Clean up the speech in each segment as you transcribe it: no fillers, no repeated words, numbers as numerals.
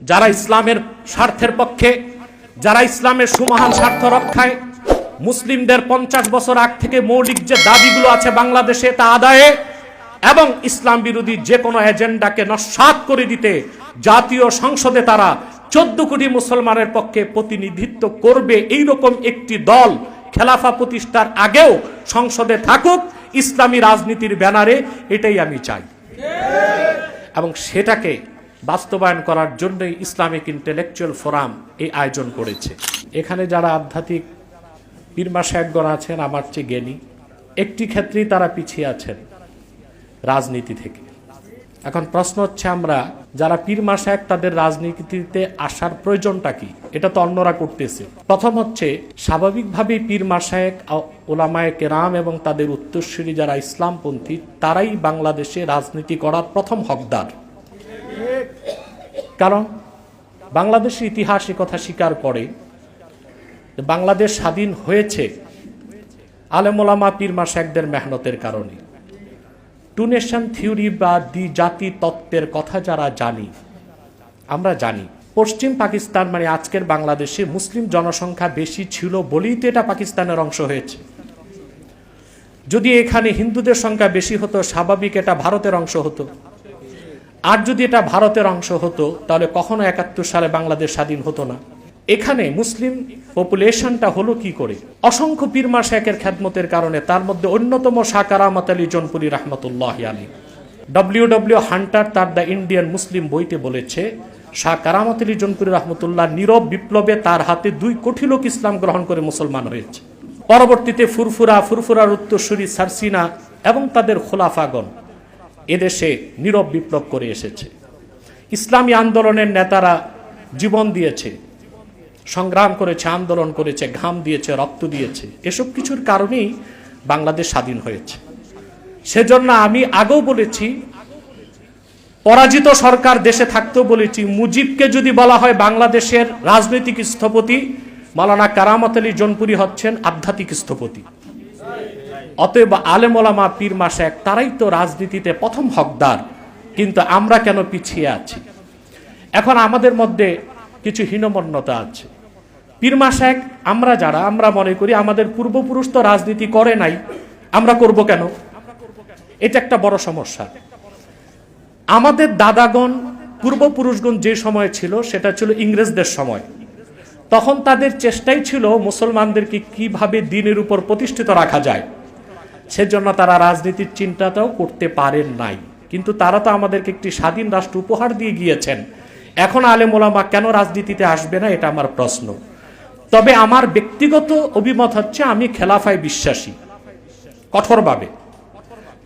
যারা ইসলামের স্বার্থের পক্ষে, যারা ইসলামের সুমহান স্বার্থ রক্ষায়, মুসলিমদের 50 বছর আগ থেকে মৌলিক যে দাবিগুলো আছে বাংলাদেশে তা আদায়ে এবং ইসলাম বিরোধী যে কোনো এজেন্ডাকে নস্যাৎ করে দিতে জাতীয় সংসদে তারা 14 কোটি মুসলমানের পক্ষে প্রতিনিধিত্ব করবে, এইরকম একটি দল খেলাফা প্রতিষ্ঠার আগেও সংসদে থাকুক ইসলামী রাজনীতির ব্যানারে, এটাই আমি চাই। এবং সেটাকে বাস্তবায়ন করার জন্যই ইসলামিক ইন্টেলেকচুয়াল ফোরাম এই আয়োজন করেছে। এখানে যারা আধ্যাত্মিক পীর মাশায়েখগণ আছেন আমার চেয়ে জ্ঞানী, একটি ক্ষেত্রেই তারা পিছিয়ে আছেন, রাজনীতি থেকে। এখন প্রশ্ন হচ্ছে, আমরা যারা পীর মাশায়েখ তাদের রাজনীতিতে আসার প্রয়োজনটা কি? এটা তো অন্যরা করতেছে। প্রথম হচ্ছে, স্বাভাবিকভাবেই পীর মাশায়েখ, উলামায়ে কেরাম এবং তাদের উত্তরসূরি যারা ইসলামপন্থী তারাই বাংলাদেশে রাজনীতি করার প্রথম হকদার। কারণ বাংলাদেশের ইতিহাস কথা স্বীকার করে বাংলাদেশ স্বাধীন হয়েছে আলেম ওলামা পীর মাশায়েখদের মেহনতের কারণে। টু নেশন থিওরি বা দ্বিজাতি তত্ত্বের কথা যারা জানি, আমরা জানি পশ্চিম পাকিস্তান মানে আজকের বাংলাদেশে মুসলিম জনসংখ্যা বেশি ছিল বলেই তো এটা পাকিস্তানের অংশ হয়েছে। যদি এখানে হিন্দুদের সংখ্যা বেশি হতো, স্বাভাবিক এটা ভারতের অংশ হতো। আর যদি এটা ভারতের অংশ হতো তাহলে কখনো 71 সালে বাংলাদেশ স্বাধীন হতো না। এখানে মুসলিম পপুলেশনটা হলো কি করে? অসংখ্য পীর মাশায়েখের খেদমতের কারণে। তার মধ্যে অন্যতম শাহ কারামত আলী জৌনপুরী রাহমাতুল্লাহি আলাইহি। ডব্লিউ হান্টার তার দ্য ইন্ডিয়ান মুসলিম বইতে বলেছে, শাহ কারামত আলী জৌনপুরী রাহমাতুল্লাহ নীরব বিপ্লবে তার হাতে 2 কোটি লোক ইসলাম গ্রহণ করে মুসলমান হয়েছে। পরবর্তীতে ফুরফুরার উত্তরসূরি সারসিনা এবং তাদের খোলাফাগণ এদেশে নীরব বিপ্লব করে এসেছে। ইসলামী আন্দোলনের নেতারা জীবন দিয়েছে, সংগ্রাম করেছে, আন্দোলন করেছে, ঘাম দিয়েছে, রক্ত দিয়েছে। এসব কিছুর কারণেই বাংলাদেশ স্বাধীন হয়েছে। সেজন্য আমি আগেও বলেছি, পরাজিত সরকার দেশে থাকতেও বলেছি, মুজিবকে যদি বলা হয় বাংলাদেশের রাজনৈতিক স্থপতি, মাওলানা কারামত আলী জৌনপুরী হচ্ছেন আধ্যাত্মিক স্থপতি। অতএব আলেম ওলামা পীর মাশায়েখ তারাই তো রাজনীতিতে প্রথম হকদার। কিন্তু আমরা কেন পিছিয়ে আছি? এখন আমাদের মধ্যে কিছু হীনমন্যতা আছে। পীর মাশায়েখ আমরা মনে করি আমাদের পূর্বপুরুষ তো রাজনীতি করে নাই, আমরা করব কেন? এটা একটা বড় সমস্যা। আমাদের দাদাগণ, পূর্বপুরুষগণ যে সময় ছিল সেটা ছিল ইংরেজদের সময়। তখন তাদের চেষ্টাই ছিল মুসলমানদেরকে কিভাবে দ্বীনের উপর প্রতিষ্ঠিত রাখা যায়। সেজন্য তারা রাজনীতির চিন্তাটাও করতে পারেন নাই। কিন্তু তারা তো আমাদেরকে একটি স্বাধীন রাষ্ট্র উপহার দিয়ে গিয়েছেন। এখন আলেম ওলামা কেন রাজনীতিতে আসবে না, এটা আমার প্রশ্ন। তবে আমার ব্যক্তিগত অভিমত হচ্ছে, আমি খেলাফায় বিশ্বাসী কঠোরভাবে।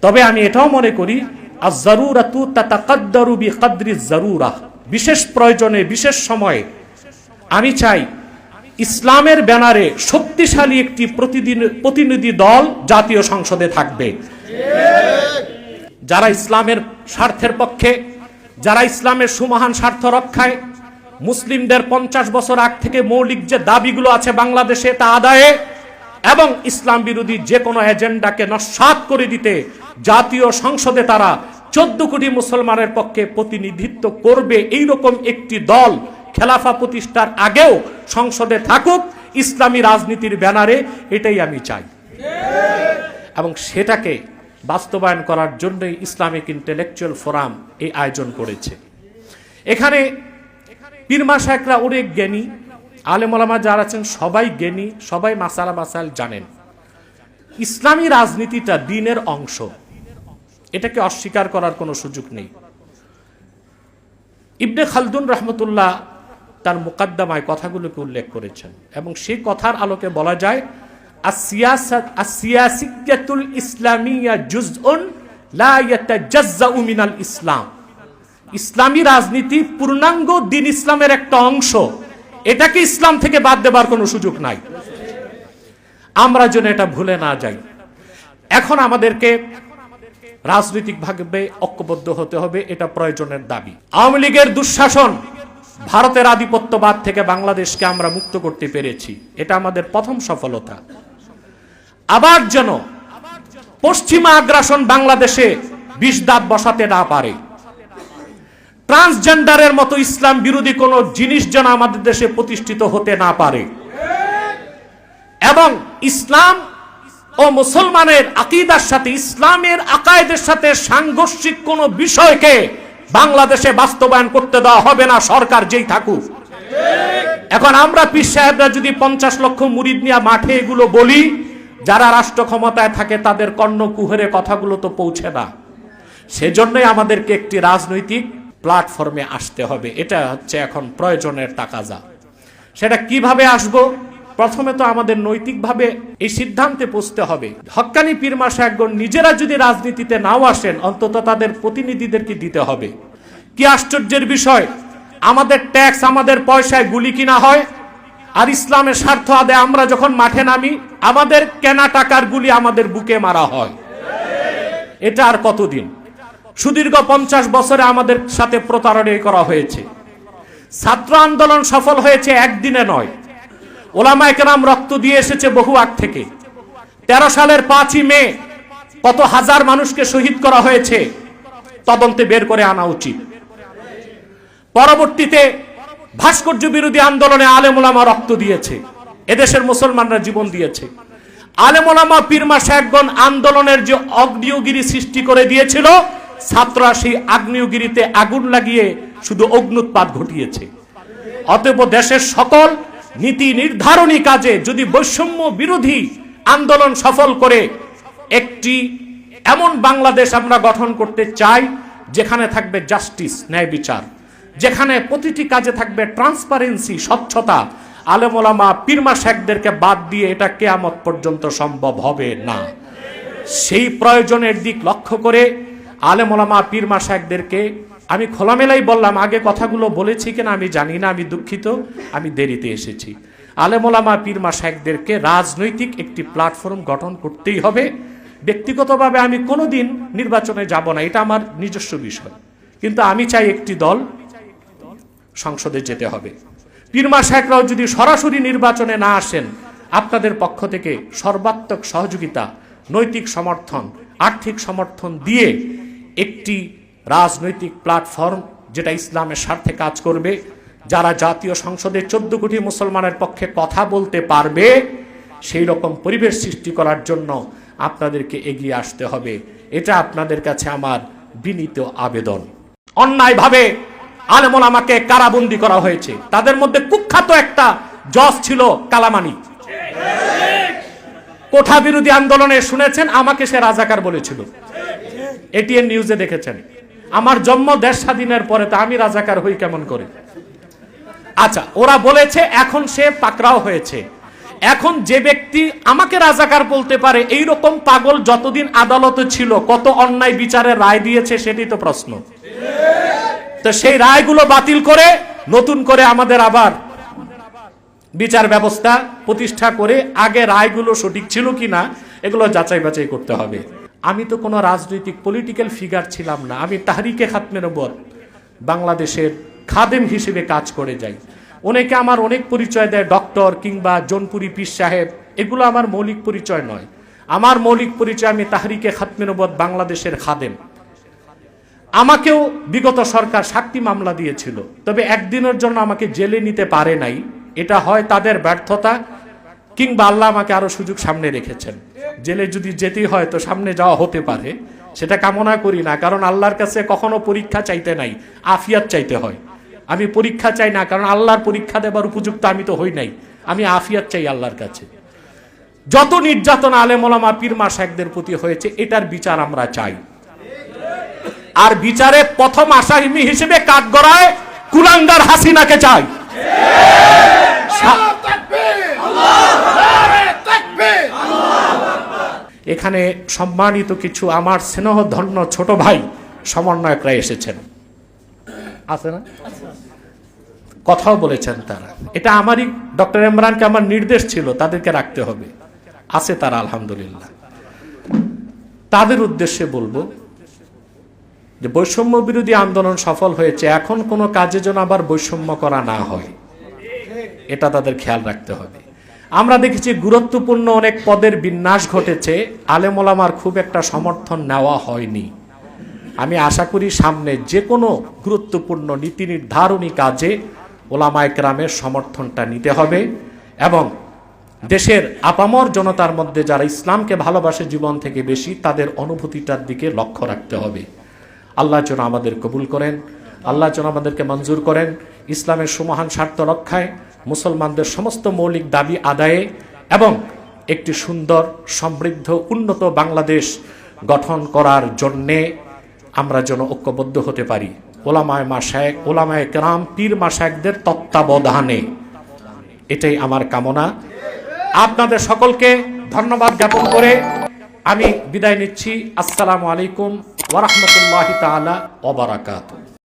তবে আমি এটাও মনে করি, আয-যারুরাতু তাতাকাদ্দারু বিকদরি যারুরাহ, বিশেষ প্রয়োজনে বিশেষ সময়ে আমি চাই ইসলামের ব্যানারে শক্তিশালী একটি প্রতিনিধি দল জাতীয় সংসদে থাকবে, যারা ইসলামের স্বার্থের পক্ষে, যারা ইসলামের সুমহান স্বার্থ রক্ষায়, মুসলিমদের 50 বছর আগ থেকে মৌলিক যে দাবিগুলো আছে বাংলাদেশে তা আদায়ে এবং ইসলাম বিরোধী যে কোনো এজেন্ডাকে নস্যাৎ করে দিতে জাতীয় সংসদে তারা 14 কোটি মুসলমানের পক্ষে প্রতিনিধিত্ব করবে, এইরকম একটি দল খেলাফা প্রতিষ্ঠার আগেও সংসদে থাকুক ইসলামী রাজনীতির ব্যানারে, এটাই আমি চাই। এবং সেটাকে বাস্তবায়ন করার জন্যই ইসলামিক ইন্টেলেকচুয়াল ফোরাম এই আয়োজন করেছে। এখানে পীর মাশায়েখরা অনেক জ্ঞানী, আলেম ওলামা যারা আছেন সবাই জ্ঞানী, সবাই মাসাইল জানেন। ইসলামী রাজনীতিটা দ্বীনের অংশ, এটাকে অস্বীকার করার কোনো সুযোগ নেই। ইবনে খালদুন রাহমাতুল্লাহ তার মুকাদ্দামায় কথাগুলোকে উল্লেখ করেছেন এবং সেই কথার আলোকে বলা যায়, আসিয়াসিয়াতুল ইসলামিয়া জুজউন লা ইয়াতাজাজ্জাউ মিনাল ইসলাম। ইসলামী রাজনীতি পূর্ণাঙ্গ দ্বীন ইসলামের একটা অংশ, এটাকে ইসলাম থেকে বাদ দেবার কোনো সুযোগ নাই। আমরা যেন এটা ভুলে না যাই। এখন আমাদেরকে রাজনৈতিকভাবে ঐক্যবদ্ধ হতে হবে, এটা প্রয়োজনের দাবি। আওয়ামী লীগের দুঃশাসন, ভারতের আধিপত্যবাদ থেকে বাংলাদেশকে আমরা মুক্ত করতে পেরেছি, এটা আমাদের প্রথম সফলতা। আবার যেন পশ্চিমা আগ্রাসন বাংলাদেশে বিষ দাঁত বসাতে না পারে। ট্রান্সজেন্ডারের মতো ইসলাম বিরোধী কোনো জিনিস যেন আমাদের দেশে প্রতিষ্ঠিত হতে না পারে, এবং ইসলাম ও মুসলমানের আকীদার সাথে, ইসলামের আকায়েদের সাথে সাংঘর্ষিক কোনো বিষয়কে বাংলাদেশে বাস্তবায়ন করতে দেওয়া হবে না, সরকার যেই থাকুক। এখন আমরা পীর সাহেবরা যদি 50 লক্ষ মুরিদ নিয়ে মাঠে এগুলো বলি, যারা রাষ্ট্র ক্ষমতায় থাকে তাদের কর্ণকুহরে কথাগুলো তো পৌঁছে না। সেজন্যই আমাদেরকে একটি রাজনৈতিক প্ল্যাটফর্মে আসতে হবে। এটা হচ্ছে এখন প্রয়োজনের তাকাজা। সেটা কিভাবে আসব? প্রথমে তো আমাদের নৈতিকভাবে এই সিদ্ধান্তে পৌঁছতে হবে। হক্কানি পীর মাশায়েখগণ নিজেরা যদি রাজনীতিতে নাও আসেন, অন্তত তাদের প্রতিনিধিদেরকে দিতে হবে। কি আশ্চর্যের বিষয়, আমাদের ট্যাক্স, আমাদের পয়সায় গুলি কিনা হয়, আর ইসলামের স্বার্থ আদায় আমরা যখন মাঠে নামি, আমাদের কেনা টাকার গুলি আমাদের বুকে মারা হয়। এটা আর কতদিন? সুদীর্ঘ 50 বছরে আমাদের সাথে প্রতারণা করা হয়েছে। ছাত্র আন্দোলন সফল হয়েছে একদিনে নয়, ওলামায়ে কেরাম রক্ত দিয়ে এসেছে বহু আগ থেকে। 13 সালের 5ই মে কত হাজার মানুষকে শহীদ করা হয়েছে, তদন্তে বের করে আনা উচিত। পরবর্তীতে ভাস্কর্য বিরোধী আন্দোলনে আলেম ওলামা রক্ত দিয়েছে, এদেশের মুসলমানরা জীবন দিয়েছে। আলেম ওলামা পীর মাশায়েখগণ আন্দোলনের যে অগ্নিয়গিরি সৃষ্টি করে দিয়েছিল, ছাত্ররা সেই আগ্নেয়গিরিতে আগুন লাগিয়ে শুধু অগ্নুৎপাত ঘটিয়েছে। অতএব দেশের সকল নীতি নির্ধারণী কাজে যদি বৈষম্য বিরোধী আন্দোলন সফল করে একটি এমন বাংলাদেশ আমরা গঠন করতে চাই, যেখানে থাকবে জাস্টিস, ন্যায় বিচার, যেখানে প্রতিটি কাজে থাকবে ট্রান্সপারেন্সি, স্বচ্ছতা, আলেম ওলামা পীর মাশায়েখদেরকে বাদ দিয়ে এটা কিয়ামত পর্যন্ত সম্ভব হবে না। সেই প্রয়োজনের দিক লক্ষ্য করে আলেম ওলামা পীর মাশায়েখদেরকে আমি খোলামেলাই বললাম, আগে কথাগুলো বলেছি কিনা আমি জানি না, আমি দুঃখিত, আমি দেরিতে এসেছি। আলেম ওলামা পীর মাশায়েখদেরকে রাজনৈতিক একটি প্ল্যাটফর্ম গঠন করতেই হবে। ব্যক্তিগতভাবে আমি কোনোদিন নির্বাচনে যাব না, এটা আমার নিজস্ব বিষয়, কিন্তু আমি চাই একটি দল সংসদে যেতে হবে। পীর মাশায়েখরাও যদি সরাসরি নির্বাচনে না আসেন, আপনাদের পক্ষ থেকে সর্বাত্মক সহযোগিতা, নৈতিক সমর্থন, আর্থিক সমর্থন দিয়ে একটি রাজনৈতিক প্ল্যাটফর্ম যেটা ইসলামের স্বার্থে কাজ করবে, যারা জাতীয় সংসদে 14 কোটি মুসলমানের পক্ষে কথা বলতে পারবে, সেই রকম পরিবেশ সৃষ্টি করার জন্য আপনাদেরকে এগিয়ে আসতে হবে। এটা আপনাদের কাছে আমার বিনীত আবেদন। অন্যায়ভাবে আলেম ওলামাকে কারাবন্দী করা হয়েছে, তাদের মধ্যে কুখ্যাত একটা জজ ছিল কালামানি। কোঠা বিরোধী আন্দোলনে শুনেছেন, আমাকে সে রাজাকার বলেছিল, এটিএন নিউজে দেখেছেন। আমার জন্ম দেশ স্বাধীনের পরে তো আমি রাজাকার হই কেমন করে? আচ্ছা, ওরা বলেছে, এখন সে পাকড়াও হয়েছে। এখন যে ব্যক্তি আমাকে রাজাকার বলতে পারে, এই রকম পাগল যতদিন আদালতে ছিল কত অন্যায় বিচারের রায় দিয়েছে, সেটাই তো প্রশ্ন। তো সেই রায়গুলো বাতিল করে নতুন করে আমাদের আবার বিচার ব্যবস্থা প্রতিষ্ঠা করে আগে রায়গুলো সঠিক ছিল কিনা এগুলো যাচাই বাছাই করতে হবে। আমি তো কোনো রাজনৈতিক পলিটিক্যাল ফিগার ছিলাম না, আমি তাহরিকে খাতমে নবুয়ত বাংলাদেশের খাদেম হিসেবে কাজ করে যাই। অনেকে আমার অনেক পরিচয় দেয়, ডক্টর কিংবা জোনপুরি পীর সাহেব, এগুলো আমার মৌলিক পরিচয় নয়। আমার মৌলিক পরিচয়, আমি তাহরিকে খাতমে নবুয়ত বাংলাদেশের খাদেম। আমাকেও বিগত সরকার 7টি মামলা দিয়েছিল, তবে একদিনের জন্য আমাকে জেলে নিতে পারে নাই। এটা হয় তাদের ব্যর্থতা, কিংবা আল্লাহ আমাকে আরো সুযোগ সামনে রেখেছেন। জেলে যদি যেতেই হয় তো সামনে যাওয়া হতে পারে, সেটা কামনা করি না, কারণ আল্লাহর কাছে কখনো পরীক্ষা চাইতে নাই, আফিয়াত চাইতে হয়। আমি পরীক্ষা চাই না, কারণ আল্লাহর পরীক্ষা দেবার উপযুক্ত আমি তো হই নাই, আমি আফিয়াত চাই আল্লাহর কাছে। যত নির্যাতন আলেম ওলামা পীর মাশায়েখদের প্রতি হয়েছে, এটার বিচার আমরা চাই। আর বিচারে প্রথম আসামি হিসেবে কাঠগড়ায় কুলাঙ্গার হাসিনাকে চাই। এখানে সম্মানিত কিছু আমার স্নেহধন্য ছোট ভাই সমন্বয়করা এসেছেন, আছে না? কথাও বলেছেন তারা। এটা আমারই, ডক্টর ইমরানকে আমার নির্দেশ ছিল তাদেরকে রাখতে হবে, আছে তারা আলহামদুলিল্লাহ। তাদের উদ্দেশ্যে বলবো যে বৈষম্য বিরোধী আন্দোলন সফল হয়েছে, এখন কোনো কাজে যেন আবার বৈষম্য করা না হয়, এটা তাদের খেয়াল রাখতে হবে। আমরা দেখেছি গুরুত্বপূর্ণ অনেক পদের বিন্যাস ঘটেছে, আলেম ওলামার খুব একটা সমর্থন নেওয়া হয়নি। আমি আশা করি সামনে যে কোনো গুরুত্বপূর্ণ নীতি নির্ধারণী কাজে ওলামায়ে কেরামের সমর্থনটা নিতে হবে এবং দেশের আপামর জনতার মধ্যে যারা ইসলামকে ভালোবাসে জীবন থেকে বেশি, তাদের অনুভূতিটার দিকে লক্ষ্য রাখতে হবে। আল্লাহ যেন আমাদের কবুল করেন, আল্লাহ যেন আমাদেরকে মঞ্জুর করেন ইসলামের সুমহান স্বার্থ রক্ষায়, মুসলমানদের সমস্ত মৌলিক দাবি আদায়ে এবং একটি সুন্দর সমৃদ্ধ উন্নত বাংলাদেশ গঠন করার জন্যে আমরা যেন ঐক্যবদ্ধ হতে পারি ওলামায়ে মাশায়েখ, ওলামায়ে কেরাম, পীর মাশায়েখদের তত্ত্বাবধানে। এটাই আমার কামনা। আপনাদের সকলকে ধন্যবাদ জ্ঞাপন করে আমি বিদায় নিচ্ছি। আসসালামু আলাইকুম ওয়া রাহমাতুল্লাহি তাআলা ওয়া বারাকাতুহু।